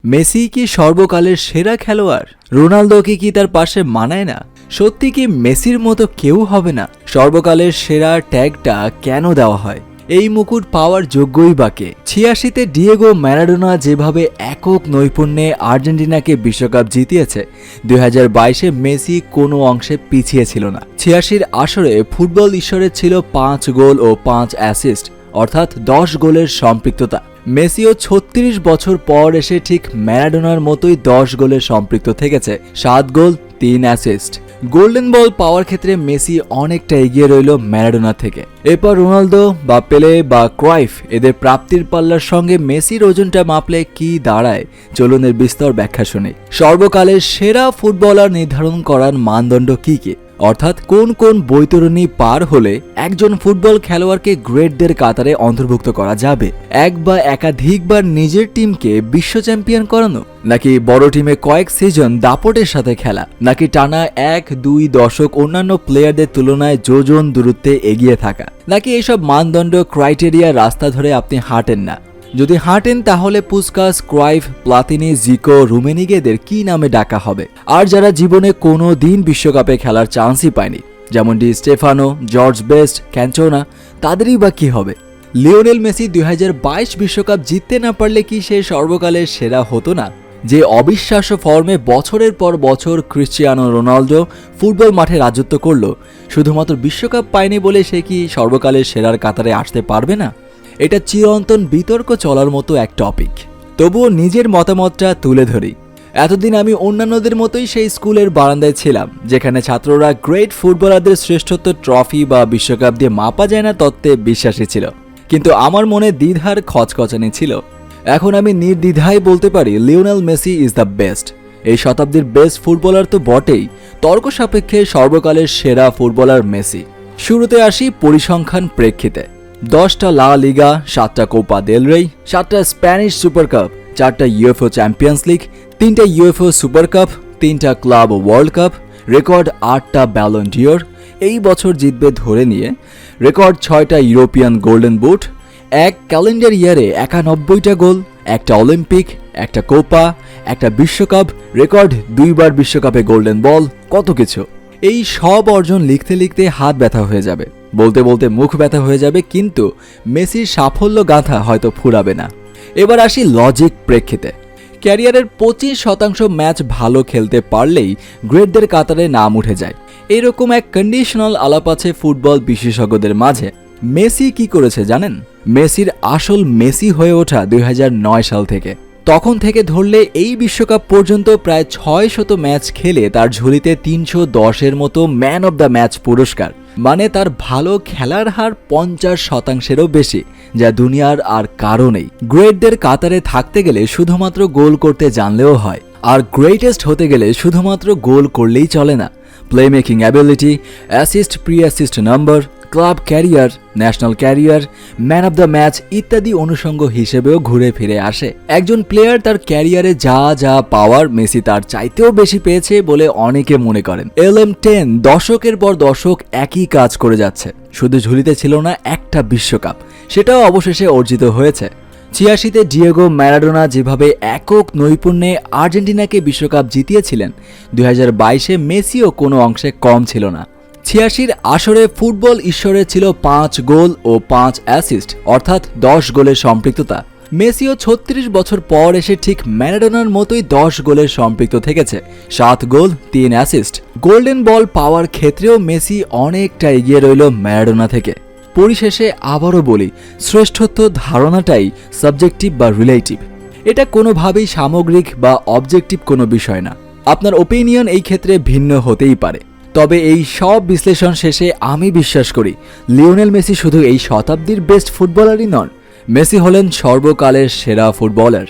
Messi কি সর্বকালের সেরা খেলোয়াড়? রোনালদোকে কি তার পাশে মানায় না? সত্যি কি মেসির মতো কেউ হবে না? সর্বকালের সেরা ট্যাগটা কেন দেওয়া হয়? এই মুকুট পাওয়ার যোগ্যই বা কে? ৮৬-তে ডিয়েগো ম্যারাডোনা যেভাবে একক নৈপুণ্যে আর্জেন্টিনাকে বিশ্বকাপ জিতিয়েছে, ২০২২-এ মেসি কোনো অংশে পিছিয়ে ছিল না। ৮৬-র আসরে ফুটবল ঈশ্বরের ছিল ৫ গোল ও ৫ অ্যাসিস্ট, অর্থাৎ ১০ গোলের সম্পৃক্ততা। মেসিও ৩৬ বছর পর এসে ঠিক ম্যারাডোনার মতোই ১০ গোলের সম্পৃক্ত থেকেছে, ৭ গোল ৩ অ্যাসিস্ট। গোল্ডেন বল পাওয়ার ক্ষেত্রে মেসি অনেকটা এগিয়ে রইল ম্যারাডোনা থেকে। এরপর রোনালদো বা পেলে বা ক্রাইফ এদের প্রাপ্তির পাল্লার সঙ্গে মেসির ওজনটা মাপলে কি দাঁড়ায়, চলুন এর বিস্তর ব্যাখ্যা শুনি। সর্বকালের সেরা ফুটবলার নির্ধারণ করার মানদণ্ড কি কি, অর্থাৎ কোন কোন বৈতরণী পার হলে একজন ফুটবল খেলোয়াড়কে গ্রেটদের কাতারে অন্তর্ভুক্ত করা যাবে? এক বা একাধিকবার নিজের টিমকে বিশ্ব চ্যাম্পিয়ন করানো, নাকি বড় টিমে কয়েক সিজন দাপটের সাথে খেলা, নাকি টানা ১-২ দশক অন্যান্য প্লেয়ারদের তুলনায় যোজন দূরত্বে এগিয়ে থাকা, নাকি এইসব মানদণ্ড ক্রাইটেরিয়া রাস্তা ধরে আপনি হাঁটেন না? যদি হাঁটেন তাহলে পুস্কাস, ক্রাইফ, প্লাতিনি, জিকো, রুমেনিগেদের কি নামে ডাকা হবে? আর যারা জীবনে কোনো দিন বিশ্বকাপে খেলার চান্সই পায়নি, যেমন Di Stefano, George best, Cantona, তাদেরই বা কি হবে? লিওনেল মেসি ২০২২ বিশ্বকাপ জিততে না পারলে কি সে সর্বকালের সেরা হতো না? যে অবিশ্বাস্য ফর্মে বছরের পর বছর ক্রিশ্চিয়ানো রোনালদো ফুটবল মাঠে রাজত্ব করল, শুধুমাত্র বিশ্বকাপ পায়নি বলে সে কি সর্বকালের সেরার কাতারে আসতে পারবে না? এটা চিরন্তন বিতর্ক চলার মতো এক টপিক। তবুও নিজের মতামতটা তুলে ধরি। এতদিন আমি অন্যান্যদের মতোই সেই স্কুলের বারান্দায় ছিলাম, যেখানে ছাত্ররা গ্রেট ফুটবলারদের শ্রেষ্ঠত্ব ট্রফি বা বিশ্বকাপ দিয়ে মাপা যায় না তত্ত্বে বিশ্বাসী ছিল, কিন্তু আমার মনে দ্বিধার খচখচানি ছিল। এখন আমি নির্দ্বিধায় বলতে পারি Lionel Messi is the best. এই শতাব্দীর বেস্ট ফুটবলার তো বটেই, তর্ক সাপেক্ষে সর্বকালের সেরা ফুটবলার মেসি। শুরুতে আসি পরিসংখ্যান প্রেক্ষিতে। 10টা লা লিগা, 7টা কোপা দেল রেই, 7টা স্প্যানিশ সুপার কাপ, 4টা ইউএফও চ্যাম্পিয়ন্স লিগ, 3টা ইউএফও সুপার কাপ, 3টা ক্লাব ওয়ার্ল্ড কাপ, রেকর্ড 8টা ব্যালন ডিওর, এই বছর জিতবে ধরে নিয়ে, রেকর্ড 6টা ইউরোপিয়ান গোল্ডেন বুট, এক ক্যালেন্ডার ইয়ারে 91টা গোল, একটা অলিম্পিক, একটা কোপা, একটা বিশ্বকাপ, রেকর্ড 2বার বিশ্বকাপে গোল্ডেন বল, কত কিছু। এই সব অর্জন লিখতে লিখতে হাত ব্যথা হয়ে যাবে, বলতে বলতে মুখ ব্যথা হয়ে যাবে, কিন্তু মেসির সাফল্য গাঁথা হয়তো ফুরাবে না। এবার আসি লজিক প্রেক্ষিতে। ক্যারিয়ারের 25% ম্যাচ ভালো খেলতে পারলেই গ্রেটদের কাতারে নাম উঠে যায়, এরকম এক কন্ডিশনাল আলাপ আছে ফুটবল বিশেষজ্ঞদের মাঝে। মেসি কি করেছে জানেন? মেসির আসল মেসি হয়ে ওঠা 2009 সাল থেকে। তখন থেকে ধরলে এই বিশ্বকাপ পর্যন্ত প্রায় 600 ম্যাচ খেলে তার ঝুলিতে 310-এর মতো ম্যান অব দ্য ম্যাচ পুরস্কার, মানে তার ভালো খেলার হার 50%-এরও বেশি, যা দুনিয়ার আর কারো নেই। গ্রেটদের কাতারে থাকতে গেলে শুধুমাত্র গোল করতে জানলেও হয়, আর গ্রেটেস্ট হতে গেলে শুধুমাত্র গোল করলেই চলে না। Play making ability, assist, pre assist number, club career, national career, man of the match ইত্যাদি অনুষঙ্গ হিসেবেও ঘুরে ফিরে আসে। একজন প্লেয়ার তার ক্যারিয়ারে যা যা পাওয়ার মেসি তার চাইতেও বেশি পেয়েছে বলে অনেকে মনে করেন। LM10 দশকের পর দশক একই কাজ করে যাচ্ছে, শুধু ঝুলিতে ছিল না একটা বিশ্বকাপ, সেটাও অবশেষে অর্জিত হয়েছে। ৮৬-তে ডিয়েগো ম্যারাডোনা যেভাবে একক নৈপুণ্যে আর্জেন্টিনাকে বিশ্বকাপ জিতিয়েছিলেন, ২০২২-এ মেসিও কোনো অংশে কম ছিল না। ৮৬-র আসরে ফুটবল ঈশ্বরের ছিল ৫ গোল ও ৫ অ্যাসিস্ট, অর্থাৎ ১০ গোলের সম্পৃক্ততা। মেসিও ৩৬ বছর পর এসে ঠিক ম্যারাডোনার মতোই ১০ গোলের সম্পৃক্ত থেকেছে, ৭ গোল ৩ অ্যাসিস্ট। গোল্ডেন বল পাওয়ার ক্ষেত্রেও মেসি অনেকটা এগিয়ে রইল ম্যারাডোনা থেকে। পরিশেষে আবারও বলি, শ্রেষ্ঠত্ব ধারণাটাই সাবজেক্টিভ বা রিলেটিভ। এটা কোনোভাবেই সামগ্রিক বা অবজেক্টিভ কোনো বিষয় না। আপনার ওপিনিয়ন এই ক্ষেত্রে ভিন্ন হতেই পারে, তবে এই সব বিশ্লেষণ শেষে আমি বিশ্বাস করি লিওনেল মেসি শুধু এই শতাব্দীর বেস্ট ফুটবলারই নন, মেসি হলেন সর্বকালের সেরা ফুটবলার।